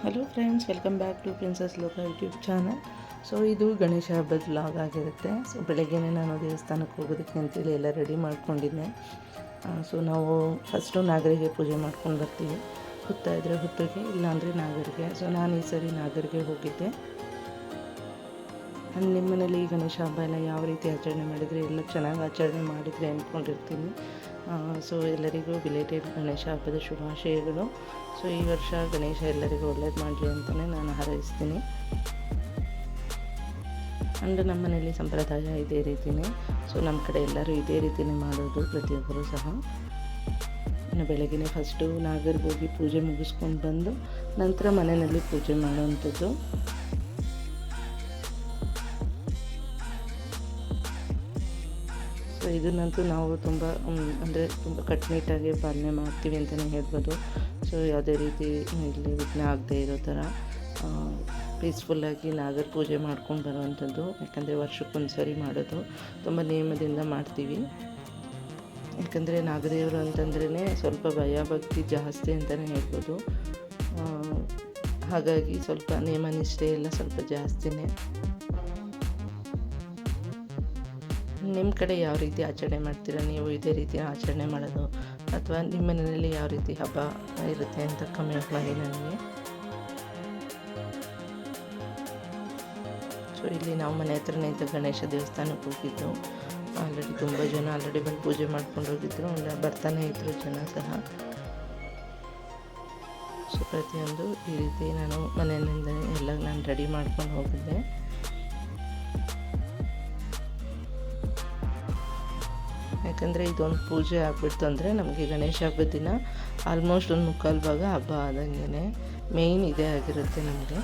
Hello friends, welcome back to princess Loka YouTube channel. So ಇದು ಗಣೇಶ ಹಬ್ಬದ vlog ಆಗಿರುತ್ತೆ. So ಬೆಳಗ್ಗೆನೇ ನಾನು ದೇವಸ್ಥಾನಕ್ಕೆ ಹೋಗೋದಕ್ಕೆ ಅಂತೇಳಿ ಎಲ್ಲ ರೆಡಿ ಮಾಡ್ಕೊಂಡಿದ್ದೆ. ಸೊ ನಾವು ಫಸ್ಟು ನಾಗರಿಗೆ ಪೂಜೆ ಮಾಡ್ಕೊಂಡು ಬರ್ತೀವಿ. ಹುತ್ತ ಇದ್ದರೆ ಹುತ್ತಿಗೆ, ಇಲ್ಲಾಂದರೆ ನಾಗರಿಗೆ. ಸೊ ನಾನು ಈ ಸರಿ ನಾಗರಿಗೆ ಹೋಗಿದ್ದೆ. ನಿಮ್ಮ ಮನೇಲಿ ಗಣೇಶ ಹಬ್ಬ ಎಲ್ಲ ಯಾವ ರೀತಿ ಆಚರಣೆ ಮಾಡಿದರೆ, ಎಲ್ಲ ಚೆನ್ನಾಗಿ ಆಚರಣೆ ಮಾಡಿದರೆ ಅಂದ್ಕೊಂಡಿರ್ತೀನಿ. ಸೊ ಎಲ್ಲರಿಗೂ ಬಿಲೇಟೆಡ್ ಗಣೇಶ ಹಬ್ಬದ ಶುಭಾಶಯಗಳು. ಸೊ ಈ ವರ್ಷ ಗಣೇಶ ಎಲ್ಲರಿಗೂ ಒಳ್ಳೇದು ಮಾಡಲಿ ಅಂತಲೇ ನಾನು ಹಾರೈಸ್ತೀನಿ. ಅಂದರೆ ನಮ್ಮ ಮನೇಲಿ ಸಂಪ್ರದಾಯ ಇದೇ ರೀತಿಯೇ. ಸೊ ನಮ್ಮ ಕಡೆ ಎಲ್ಲರೂ ಇದೇ ರೀತಿಯೇ ಮಾಡೋದು, ಪ್ರತಿಯೊಬ್ಬರೂ ಸಹ. ಇನ್ನು ಬೆಳಗ್ಗೆ ಫಸ್ಟು ನಾಗರಿಗೆ ಹೋಗಿ ಪೂಜೆ ಮುಗಿಸ್ಕೊಂಡು ಬಂದು ನಂತರ ಮನೆಯಲ್ಲಿ ಪೂಜೆ ಮಾಡುವಂಥದ್ದು. ಸೊ ಇದನ್ನಂತೂ ನಾವು ತುಂಬ ಕಟ್ಟುನಿಟ್ಟಾಗಿ ಪಾಲನೆ ಮಾಡ್ತೀವಿ ಅಂತಲೇ ಹೇಳ್ಬೋದು. ಸೊ ಯಾವುದೇ ರೀತಿ ಇಲ್ಲಿ ವಿಘ್ನ ಆಗದೆ ಇರೋ ಥರ ಪೀಸ್ಫುಲ್ಲಾಗಿ ನಾಗರ ಪೂಜೆ ಮಾಡ್ಕೊಂಡು ಬರುವಂಥದ್ದು. ಯಾಕಂದರೆ ವರ್ಷಕ್ಕೊಂದು ಸರಿ ಮಾಡೋದು, ತುಂಬ ನಿಯಮದಿಂದ ಮಾಡ್ತೀವಿ. ಯಾಕಂದರೆ ನಾಗದೇವರು ಅಂತಂದ್ರೇ ಸ್ವಲ್ಪ ಭಯ ಭಕ್ತಿ ಜಾಸ್ತಿ ಅಂತಲೇ ಹೇಳ್ಬೋದು. ಹಾಗಾಗಿ ಸ್ವಲ್ಪ ನಿಯಮ ನಿಷ್ಠೆ ಎಲ್ಲ ಸ್ವಲ್ಪ ಜಾಸ್ತಿನೇ. ನಿಮ್ಮ ಕಡೆ ಯಾವ ರೀತಿ ಆಚರಣೆ ಮಾಡ್ತೀರಾ? ನೀವು ಇದೇ ರೀತಿ ಆಚರಣೆ ಮಾಡೋದು ಅಥವಾ ನಿಮ್ಮ ಮನೆಯಲ್ಲಿ ಯಾವ ರೀತಿ ಹಬ್ಬ ಇರುತ್ತೆ ಅಂತ ಕಮೆಂಟ್ ಮಾಡಿ ನನಗೆ. ಸೊ ಇಲ್ಲಿ ನಾವು ಮನೆ ಹತ್ರನೇ ಇದ್ದ ಗಣೇಶ ದೇವಸ್ಥಾನಕ್ಕೆ ಹೋಗಿದ್ದು. ಆಲ್ರೆಡಿ ತುಂಬ ಜನ ಬಂದು ಪೂಜೆ ಮಾಡ್ಕೊಂಡು ಹೋಗಿದ್ರು. ಬರ್ತಾನೆ ಇದ್ದರು ಜನ ಸಹ. ಸೊ ಪ್ರತಿಯೊಂದು ಈ ರೀತಿ ನಾನು ಮನೆಯಿಂದಲೇ ಎಲ್ಲ ನಾನು ರೆಡಿ ಮಾಡ್ಕೊಂಡು ಹೋಗಿದ್ದೆ. ಯಾಕಂದರೆ ಇದೊಂದು ಪೂಜೆ ಆಗಿಬಿಡ್ತು ಅಂದರೆ ನಮಗೆ ಗಣೇಶ ಹಬ್ಬದ ದಿನ ಆಲ್ಮೋಸ್ಟ್ ಒಂದು ಮುಕ್ಕಾಲು ಭಾಗ ಹಬ್ಬ ಆದಂಗೆ ಮೇಯ್ನ್ ಇದೇ ಆಗಿರುತ್ತೆ ನಮಗೆ.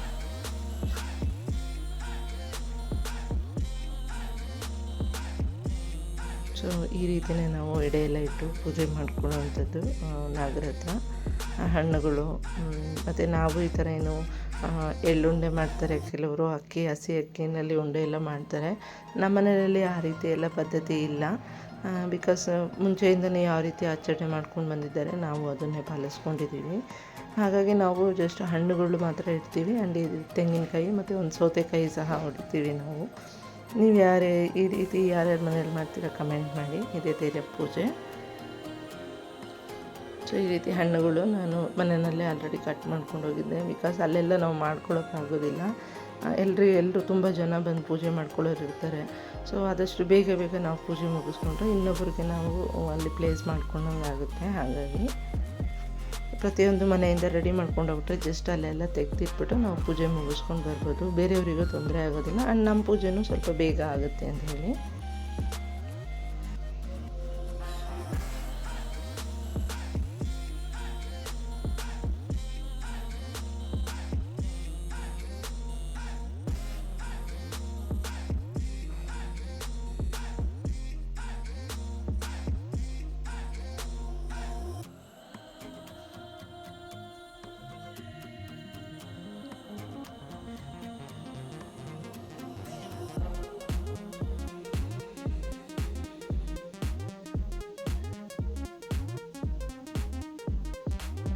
ಸೊ ಈ ರೀತಿಯೇ ನಾವು ಎಡೆ ಎಲ್ಲ ಇಟ್ಟು ಪೂಜೆ ಮಾಡ್ಕೊಳ್ಳೋವಂಥದ್ದು ನಾಗರ ಹತ್ರ. ಹಣ್ಣುಗಳು ಮತ್ತು ನಾವು ಈ ಥರ ಏನು ಎಳ್ಳುಂಡೆ ಮಾಡ್ತಾರೆ ಕೆಲವರು, ಹಸಿ ಅಕ್ಕಿನಲ್ಲಿ ಉಂಡೆ ಎಲ್ಲ ಮಾಡ್ತಾರೆ. ನಮ್ಮ ಮನೆಯಲ್ಲಿ ಆ ರೀತಿ ಎಲ್ಲ ಪದ್ಧತಿ ಇಲ್ಲ. ಬಿಕಾಸ್ ಮುಂಚೆಯಿಂದನೇ ಯಾವ ರೀತಿ ಆಚರಣೆ ಮಾಡ್ಕೊಂಡು ಬಂದಿದ್ದಾರೆ ನಾವು ಅದನ್ನೇ ಪಾಲಿಸ್ಕೊಂಡಿದ್ದೀವಿ. ಹಾಗಾಗಿ ನಾವು ಜಸ್ಟ್ ಹಣ್ಣುಗಳು ಮಾತ್ರ ಇಡ್ತೀವಿ. ಆ್ಯಂಡ್ ಇದು ತೆಂಗಿನಕಾಯಿ ಮತ್ತು ಒಂದು ಸೌತೆಕಾಯಿ ಸಹ ಹೊಡಿತೀವಿ ನಾವು. ನೀವು ಈ ರೀತಿ ಯಾರ್ಯಾರ ಮನೇಲಿ ಮಾಡ್ತೀರಾ ಕಮೆಂಟ್ ಮಾಡಿ. ಇದೇ ಧೈರ್ಯ ಪೂಜೆ. ಸೊ ಈ ರೀತಿ ಹಣ್ಣುಗಳು ನಾನು ಮನೆಯಲ್ಲೇ ಆಲ್ರೆಡಿ ಕಟ್ ಮಾಡ್ಕೊಂಡು ಹೋಗಿದ್ದೆ. ಬಿಕಾಸ್ ಅಲ್ಲೆಲ್ಲ ನಾವು ಮಾಡ್ಕೊಳ್ಳೋಕ್ಕಾಗೋದಿಲ್ಲ. ಎಲ್ಲರೂ ತುಂಬ ಜನ ಬಂದು ಪೂಜೆ ಮಾಡ್ಕೊಳ್ಳೋರು ಇರ್ತಾರೆ. ಸೊ ಆದಷ್ಟು ಬೇಗ ನಾವು ಪೂಜೆ ಮುಗಿಸ್ಕೊಂಡ್ರೆ ಇನ್ನೊಬ್ಬರಿಗೆ ನಾವು ಅಲ್ಲಿ ಪ್ಲೇಸ್ ಮಾಡ್ಕೊಂಡಂಗೆ ಆಗುತ್ತೆ. ಹಾಗಾಗಿ ಪ್ರತಿಯೊಂದು ಮನೆಯಿಂದ ರೆಡಿ ಮಾಡ್ಕೊಂಡು ಹೋಗ್ಬಿಟ್ರೆ ಜಸ್ಟ್ ಅಲ್ಲೆಲ್ಲ ತೆಗೆದಿಟ್ಬಿಟ್ಟು ನಾವು ಪೂಜೆ ಮುಗಿಸ್ಕೊಂಡು ಬರ್ಬೋದು. ಬೇರೆಯವರಿಗೂ ತೊಂದರೆ ಆಗೋದಿಲ್ಲ. ಆ್ಯಂಡ್ ನಮ್ಮ ಪೂಜೆನೂ ಸ್ವಲ್ಪ ಬೇಗ ಆಗುತ್ತೆ ಅಂತ ಹೇಳಿ.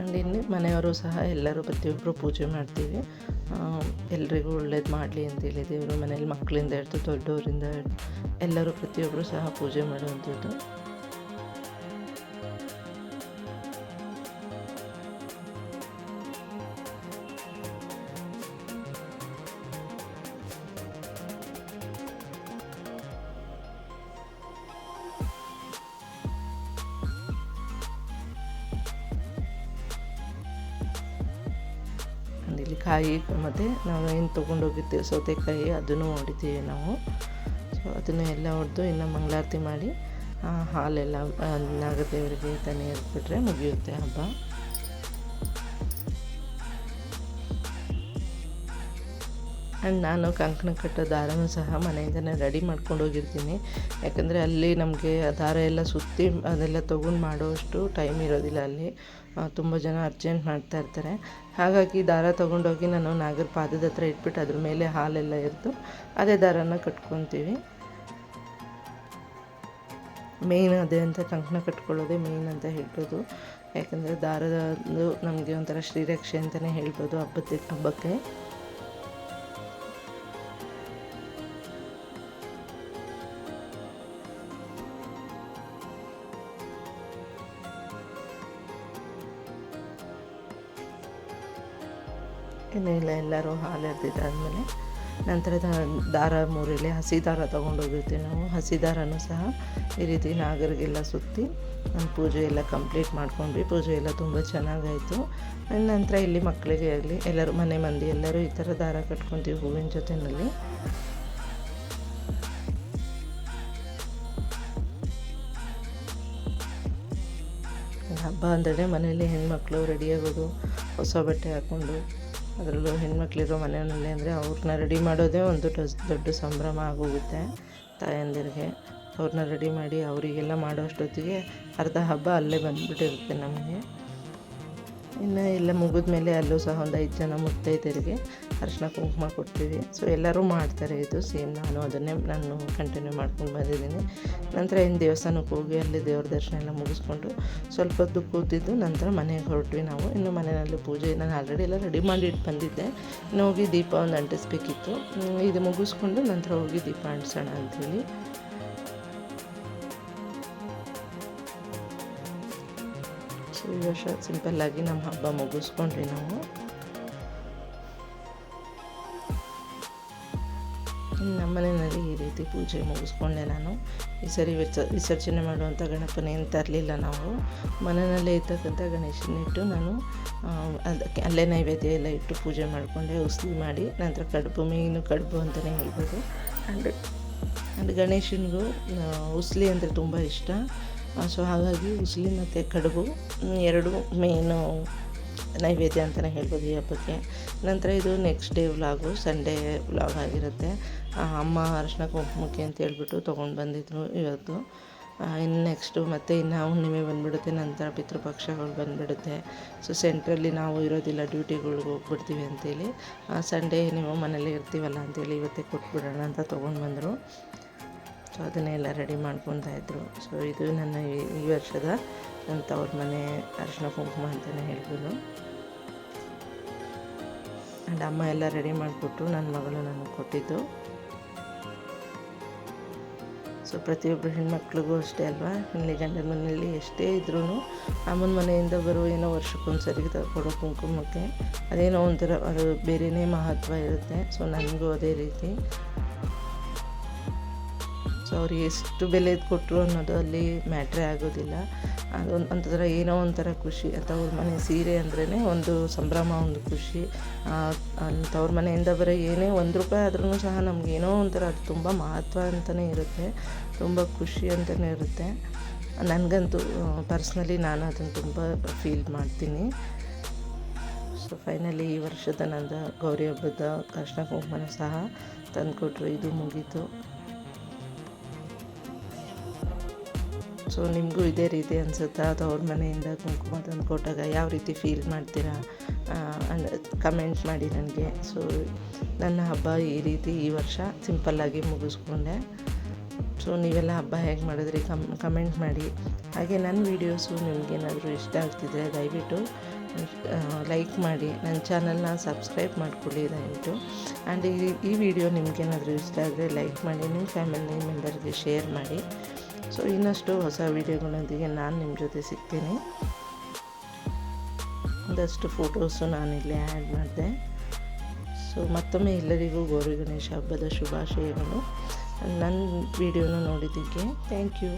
ಆ್ಯಂಡ್ ಇನ್ನು ಮನೆಯವರು ಸಹ ಎಲ್ಲರೂ ಪ್ರತಿಯೊಬ್ಬರು ಪೂಜೆ ಮಾಡ್ತೀವಿ. ಎಲ್ರಿಗೂ ಒಳ್ಳೇದು ಮಾಡಲಿ ಅಂತೇಳಿ ದೇವರು ಮನೇಲಿ ಮಕ್ಕಳಿಂದ ಹಿಡಿದು ದೊಡ್ಡವರಿಂದ ಎಲ್ಲರೂ ಪ್ರತಿಯೊಬ್ಬರು ಸಹ ಪೂಜೆ ಮಾಡುವಂಥದ್ದು. ಇಲ್ಲಿ ಕಾಯಿ ಮತ್ತು ನಾವು ಏನು ತೊಗೊಂಡೋಗಿರ್ತೀವಿ ಸೌತೆಕಾಯಿ ಅದನ್ನು ಹೊಡಿತೀವಿ ನಾವು. ಸೊ ಅದನ್ನು ಎಲ್ಲ ಹೊಡೆದು ಇನ್ನು ಮಂಗಳಾರತಿ ಮಾಡಿ ಹಾಲೆಲ್ಲ ನಾಗದೇವರಿಗೆ ತಾನೇ ಎರ್ಬಿಟ್ರೆ ಮುಗಿಯುತ್ತೆ ಹಬ್ಬ. ಆ್ಯಂಡ್ ನಾನು ಕಂಕಣ ಕಟ್ಟೋ ದಾರನೂ ಸಹ ಮನೆಯಿಂದನೇ ರೆಡಿ ಮಾಡ್ಕೊಂಡು ಹೋಗಿರ್ತೀನಿ. ಯಾಕಂದರೆ ಅಲ್ಲಿ ನಮಗೆ ದಾರ ಎಲ್ಲ ಸುತ್ತಿ ಅದೆಲ್ಲ ತೊಗೊಂಡು ಮಾಡೋಷ್ಟು ಟೈಮ್ ಇರೋದಿಲ್ಲ. ಅಲ್ಲಿ ತುಂಬ ಜನ ಅರ್ಜೆಂಟ್ ಮಾಡ್ತಾಯಿರ್ತಾರೆ. ಹಾಗಾಗಿ ದಾರ ತೊಗೊಂಡೋಗಿ ನಾನು ನಾಗರ ಪಾದದ ಹತ್ರ ಇಟ್ಬಿಟ್ಟು ಅದ್ರ ಮೇಲೆ ಹಾಲೆಲ್ಲ ಎರೆದು ಅದೇ ದಾರನ ಕಟ್ಕೊತೀವಿ. ಮೇಯ್ನ್ ಅದೇ ಅಂತ, ಕಂಕಣ ಕಟ್ಕೊಳ್ಳೋದೇ ಮೇಯ್ನ್ ಅಂತ ಹೇಳ್ಬೋದು. ಯಾಕಂದರೆ ದಾರದ್ದು ನಮಗೆ ಒಂಥರ ಶ್ರೀರಕ್ಷೆ ಅಂತಲೇ ಹೇಳ್ಬೋದು ಹಬ್ಬಕ್ಕೆ. ಇನ್ನೆಲ್ಲ ಎಲ್ಲರೂ ಹಾಲು ಎರೆದಿದ್ದಾದಮೇಲೆ ನಂತರ ದಾರ 3 ಎಳೆ ಹಸಿ ದಾರ ತೊಗೊಂಡೋಗಿರ್ತೀವಿ ನಾವು. ಹಸಿ ದಾರನೂ ಸಹ ಈ ರೀತಿ ನಾಗರಿಗೆಲ್ಲ ಸುತ್ತಿ ನಮ್ಮ ಪೂಜೆ ಎಲ್ಲ ಕಂಪ್ಲೀಟ್ ಮಾಡ್ಕೊಂಡ್ವಿ. ಪೂಜೆ ಎಲ್ಲ ತುಂಬ ಚೆನ್ನಾಗಾಯಿತು. ನಂತರ ಇಲ್ಲಿ ಮಕ್ಕಳಿಗೆ ಆಗಲಿ ಎಲ್ಲರೂ ಮನೆ ಮಂದಿ ಎಲ್ಲರೂ ಈ ಥರ ದಾರ ಕಟ್ಕೊತೀವಿ ಹೂವಿನ ಜೊತೆಯಲ್ಲಿ. ಹಬ್ಬ ಅಂದರೆ ಮನೆಯಲ್ಲಿ ಹೆಣ್ಮಕ್ಳು ರೆಡಿಯಾಗೋದು, ಹೊಸ ಬಟ್ಟೆ ಹಾಕ್ಕೊಂಡು, ಅದರಲ್ಲೂ ಹೆಣ್ಮಕ್ಳಿರೋ ಮನೆಯಲ್ಲಿ ಅಂದರೆ ಅವ್ರನ್ನ ರೆಡಿ ಮಾಡೋದೇ ಒಂದು ದೊಡ್ಡ ಸಂಭ್ರಮ ಆಗೋಗುತ್ತೆ ತಾಯಂದಿರಿಗೆ. ಅವ್ರನ್ನ ರೆಡಿ ಮಾಡಿ ಅವರಿಗೆಲ್ಲ ಮಾಡೋ ಅಷ್ಟೊತ್ತಿಗೆ ಅರ್ಧ ಹಬ್ಬ ಅಲ್ಲೇ ಬಂದುಬಿಟ್ಟಿರುತ್ತೆ ನಮಗೆ. ಇನ್ನು ಎಲ್ಲ ಮುಗಿದ್ಮೇಲೆ ಅಲ್ಲೂ ಸಹ ಒಂದು 5 ಜನ ಮುತ್ತೈದೆಯರಿಗೆ ಅರಿಶಿನ ಕುಂಕುಮ ಕೊಡ್ತೀವಿ. ಸೊ ಎಲ್ಲರೂ ಮಾಡ್ತಾರೆ ಇದು ಸೇಮ್. ನಾನು ಕಂಟಿನ್ಯೂ ಮಾಡ್ಕೊಂಡು ಬಂದಿದ್ದೀನಿ. ನಂತರ ಇನ್ನು ದೇವಸ್ಥಾನಕ್ಕೆ ಹೋಗಿ ಅಲ್ಲಿ ದೇವ್ರ ದರ್ಶನ ಎಲ್ಲ ಮುಗಿಸ್ಕೊಂಡು ಸ್ವಲ್ಪ ಹೊತ್ತು ಕೂತಿದ್ದು ನಂತರ ಮನೆಗೆ ಹೊರಟ್ವಿ ನಾವು. ಇನ್ನು ಮನೆಯಲ್ಲಿ ಪೂಜೆ ನಾನು ಆಲ್ರೆಡಿ ಎಲ್ಲ ರೆಡಿ ಮಾಡಿಟ್ಟು ಬಂದಿದ್ದೆ. ಇನ್ನು ಹೋಗಿ ದೀಪ ಒಂದು ಅಂಟಿಸ್ಬೇಕಿತ್ತು. ಇದು ಮುಗಿಸ್ಕೊಂಡು ನಂತರ ಹೋಗಿ ದೀಪ ಅಂಟಿಸೋಣ ಅಂಥೇಳಿ. ಸೊ ಈ ವರ್ಷ ಸಿಂಪಲ್ಲಾಗಿ ನಮ್ಮ ಹಬ್ಬ ಮುಗಿಸ್ಕೊಂಡ್ವಿ ನಾವು. ನಮ್ಮ ಮನೆಯಲ್ಲಿ ಈ ರೀತಿ ಪೂಜೆ ಮುಗಿಸ್ಕೊಂಡೆ ನಾನು. ಈ ಸರಿ ವಿಸರ್ಜನೆ ಮಾಡುವಂಥ ಗಣಪನೇನು ತರಲಿಲ್ಲ ನಾವು. ಮನೆಯಲ್ಲೇ ಇರ್ತಕ್ಕಂಥ ಗಣೇಶನಿಟ್ಟು ನಾನು ಅದಕ್ಕೆ ಅಲ್ಲೇ ನೈವೇದ್ಯ ಎಲ್ಲ ಇಟ್ಟು ಪೂಜೆ ಮಾಡಿಕೊಂಡೆ, ಉಸ್ಲಿ ಮಾಡಿ. ನಂತರ ಕಡುಬು, ಮೇಯ್ನು ಕಡುಬು ಅಂತಲೇ ಹೇಳ್ಬೋದು. ಆ್ಯಂಡ್ ಗಣೇಶನಿಗೂ ಉಸ್ಲಿ ಅಂದರೆ ತುಂಬ ಇಷ್ಟ. ಸೊ ಹಾಗಾಗಿ ಉಸ್ಲಿ ಮತ್ತು ಕಡುಬು 2 ಮೇಯ್ನು ನೈವೇದ್ಯ ಅಂತಲೇ ಹೇಳ್ಬೋದು ಈ ಹಬ್ಬಕ್ಕೆ. ನಂತರ ಇದು next day vlog, Sunday vlog ಆಗಿರುತ್ತೆ. ಅಮ್ಮ ಅರಿಶಿನ ಕುಂಕುಮಕ್ಕೆ ಅಂತ ಹೇಳ್ಬಿಟ್ಟು ತೊಗೊಂಡು ಬಂದಿದ್ರು ಇವತ್ತು. ಇನ್ನು ನೆಕ್ಸ್ಟು ಮತ್ತು ಇನ್ನು ಹುಣ್ಣಿಮೆ ಬಂದುಬಿಡುತ್ತೆ. ನಂತರ ಪಿತೃಪಕ್ಷಗಳು ಬಂದುಬಿಡುತ್ತೆ. ಸೊ ಸೆಂಟ್ರಲ್ಲಿ ನಾವು ಇರೋದಿಲ್ಲ, ಡ್ಯೂಟಿಗಳ್ಗೆ ಹೋಗ್ಬಿಡ್ತೀವಿ ಅಂತೇಳಿ ಸಂಡೇ ನೀವು ಮನೇಲಿ ಇರ್ತೀವಲ್ಲ ಅಂತೇಳಿ ಇವತ್ತೇ ಕೊಟ್ಬಿಡೋಣ ಅಂತ ತೊಗೊಂಡು ಬಂದರು. ಸೊ ಅದನ್ನೆಲ್ಲ ರೆಡಿ ಮಾಡ್ಕೊತಾಯಿದ್ರು. ಸೊ ಇದು ನನ್ನ ಈ ವರ್ಷದ ನನ್ನ ತವ್ರ ಮನೆ ಅರಿಶಿನ ಕುಂಕುಮ ಅಂತಲೇ ಹೇಳ್ಬೋದು. ಆ್ಯಂಡ್ ಅಮ್ಮ ಎಲ್ಲ ರೆಡಿ ಮಾಡಿಕೊಟ್ಟು ನನ್ನ ಮಗಳು ನನಗೆ ಕೊಟ್ಟಿದ್ದು. ಸೊ ಪ್ರತಿಯೊಬ್ಬರು ಹೆಣ್ಮಕ್ಳಿಗೂ ಅಷ್ಟೇ ಅಲ್ವಾ, ಇಲ್ಲಿ ಗಂಡನ ಮನೆಯಲ್ಲಿ ಎಷ್ಟೇ ಇದ್ರೂ ಅಮ್ಮನ ಮನೆಯಿಂದ ಬರೋ ಏನೋ ವರ್ಷಕ್ಕೊಂದು ಸರಿ ಕೊಡೋ ಕುಂಕುಮಕ್ಕೆ ಅದೇನೋ ಒಂಥರ ಅದು ಬೇರೆಯೇ ಮಹತ್ವ ಇರುತ್ತೆ. ಸೊ ನನಗೂ ಅದೇ ರೀತಿ. ಸೊ ಅವ್ರಿಗೆ ಎಷ್ಟು ಬೆಲೆ ಕೊಟ್ಟರು ಅನ್ನೋದು ಅಲ್ಲಿ ಮ್ಯಾಟ್ರೇ ಆಗೋದಿಲ್ಲ. ಒಂಥರ ಏನೋ ಒಂಥರ ಖುಷಿ. ತವ್ರ ಮನೆ ಸೀರೆ ಅಂದ್ರೇ ಒಂದು ಸಂಭ್ರಮ, ಒಂದು ಖುಷಿ. ತವ್ರ ಮನೆಯಿಂದ ಬರೋ ಏನೇ ₹1 ಆದ್ರೂ ಸಹ ನಮಗೇನೋ ಒಂಥರ ಅದು ತುಂಬ ಮಹತ್ವ ಅಂತಲೇ ಇರುತ್ತೆ, ತುಂಬ ಖುಷಿ ಅಂತಲೇ ಇರುತ್ತೆ. ನನಗಂತೂ ಪರ್ಸ್ನಲಿ ನಾನು ಅದನ್ನು ತುಂಬ ಫೀಲ್ ಮಾಡ್ತೀನಿ. ಸೊ ಫೈನಲಿ ಈ ವರ್ಷದ ನಂದು ಗೌರಿ ಹಬ್ಬದ ಅರಿಶಿನ ಕುಂಕುಮನ ಸಹ ತಂದುಕೊಟ್ರು. ಇದು ಮುಗೀತು. ಸೊ ನಿಮಗೂ ಇದೇ ರೀತಿ ಅನಿಸುತ್ತಾ? ತವ್ರ ಮನೆಯಿಂದ ಕುಂಕುಮ ತಂದು ಕೊಟ್ಟಾಗ ಯಾವ ರೀತಿ ಫೀಲ್ ಮಾಡ್ತೀರಾ ಕಮೆಂಟ್ ಮಾಡಿ ನನಗೆ. ಸೊ ನನ್ನ ಹಬ್ಬ ಈ ರೀತಿ ಈ ವರ್ಷ ಸಿಂಪಲ್ಲಾಗಿ ಮುಗಿಸ್ಕೊಂಡೆ. ಸೊ ನೀವೆಲ್ಲ ಹಬ್ಬ ಹೇಗೆ ಮಾಡಿದ್ರಿ ಕಮೆಂಟ್ ಮಾಡಿ. ಹಾಗೆ ನನ್ನ ವೀಡಿಯೋಸು ನಿಮಗೇನಾದರೂ ಇಷ್ಟ ಆಗ್ತಿದ್ರೆ ದಯವಿಟ್ಟು ಲೈಕ್ ಮಾಡಿ, ನನ್ನ ಚಾನಲ್ನ ಸಬ್ಸ್ಕ್ರೈಬ್ ಮಾಡ್ಕೊಳ್ಳಿ ದಯವಿಟ್ಟು. ಆ್ಯಂಡ್ ಈ ವಿಡಿಯೋ ನಿಮಗೇನಾದರೂ ಇಷ್ಟ ಆದರೆ ಲೈಕ್ ಮಾಡಿ, ನಿಮ್ಮ ಫ್ಯಾಮಿಲಿ ಮೆಂಬರ್ಗೆ ಶೇರ್ ಮಾಡಿ. ಸೊ ಇನ್ನಷ್ಟು ಹೊಸ ವೀಡಿಯೋಗಳೊಂದಿಗೆ ನಾನು ನಿಮ್ಮ ಜೊತೆ ಸಿಗ್ತೀನಿ. ಒಂದಷ್ಟು ಫೋಟೋಸು ನಾನಿಲ್ಲಿ ಆ್ಯಡ್ ಮಾಡಿದೆ. ಸೊ ಮತ್ತೊಮ್ಮೆ ಎಲ್ಲರಿಗೂ ಗೌರಿ ಗಣೇಶ ಹಬ್ಬದ ಶುಭಾಶಯಗಳು. ನನ್ನ ವೀಡಿಯೋನ ನೋಡಿದ್ದಕ್ಕೆ ಥ್ಯಾಂಕ್ ಯು.